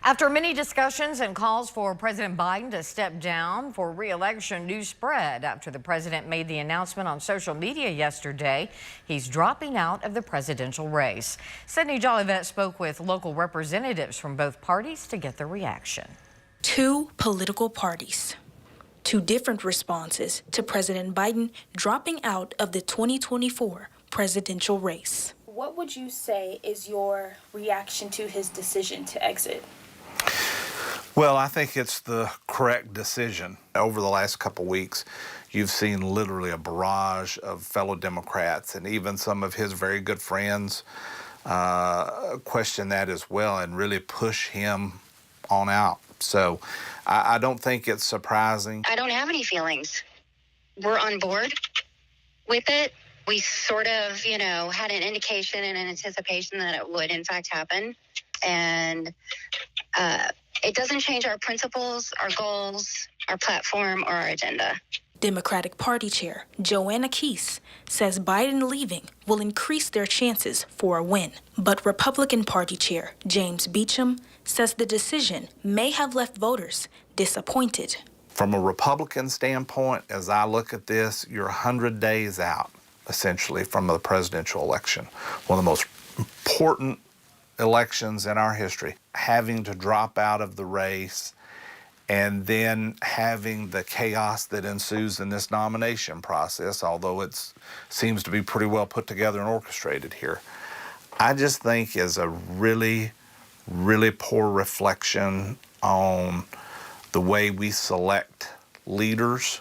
After many discussions and calls for President Biden to step down for re-election, news spread after the president made the announcement on social media yesterday. He's dropping out of the presidential race. Sydney Jolivet spoke with local representatives from both parties to get their reaction. Two political parties, two different responses to President Biden dropping out of the 2024 presidential race. What would you say is your reaction to his decision to exit? Well, I think it's the correct decision. Over the last couple weeks, you've seen literally a barrage of fellow Democrats and even some of his very good friends question that as well and really push him on out. So I don't think it's surprising. I don't have any feelings. We're on board with it. We sort of, had an indication and an anticipation that it would in fact happen. And it doesn't change our principles, our goals, our platform, or our agenda. Democratic Party Chair Joanna Keese says Biden leaving will increase their chances for a win. But Republican Party Chair James Beauchamp says the decision may have left voters disappointed. From a Republican standpoint, as I look at this, you're 100 days out, essentially, from the presidential election. One of the most important elections in our history. Having to drop out of the race and then having the chaos that ensues in this nomination process, although it seems to be pretty well put together and orchestrated here, I just think is a really, really poor reflection on the way we select leaders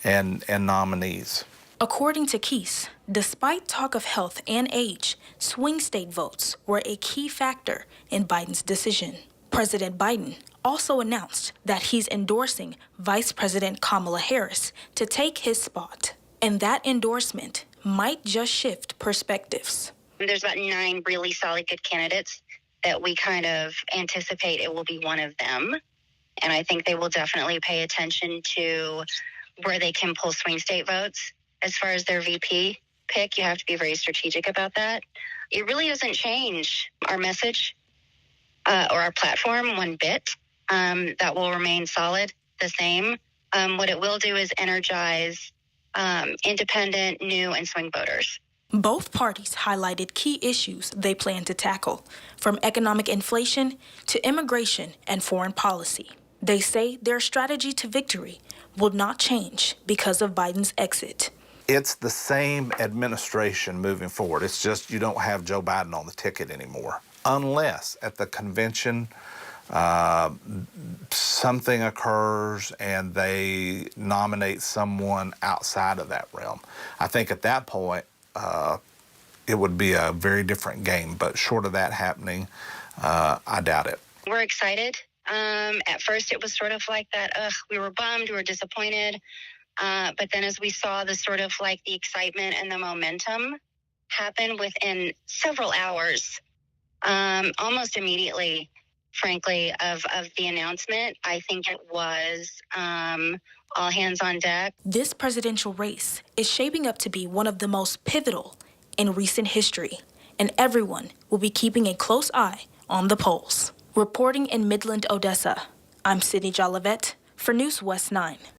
and nominees. According to Keese, despite talk of health and age, swing state votes were a key factor in Biden's decision. President Biden also announced that he's endorsing Vice President Kamala Harris to take his spot. And that endorsement might just shift perspectives. There's about 9 really solid good candidates that we kind of anticipate it will be one of them. And I think they will definitely pay attention to where they can pull swing state votes. As far as their VP pick, you have to be very strategic about that. It really doesn't change our message or our platform one bit. That will remain solid, the same. What it will do is energize independent, new, and swing voters. Both parties highlighted key issues they plan to tackle, from economic inflation to immigration and foreign policy. They say their strategy to victory will not change because of Biden's exit. It's the same administration moving forward. It's just you don't have Joe Biden on the ticket anymore. Unless at the convention something occurs and they nominate someone outside of that realm. I think at that point it would be a very different game. But short of that happening, I doubt it. We're excited. At first it was sort of like that, we were bummed, we were disappointed. But then as we saw the sort of like the excitement and the momentum happen within several hours, almost immediately, frankly, of the announcement, I think it was all hands on deck. This presidential race is shaping up to be one of the most pivotal in recent history, and everyone will be keeping a close eye on the polls. Reporting in Midland, Odessa, I'm Sydney Jolivet for News West 9.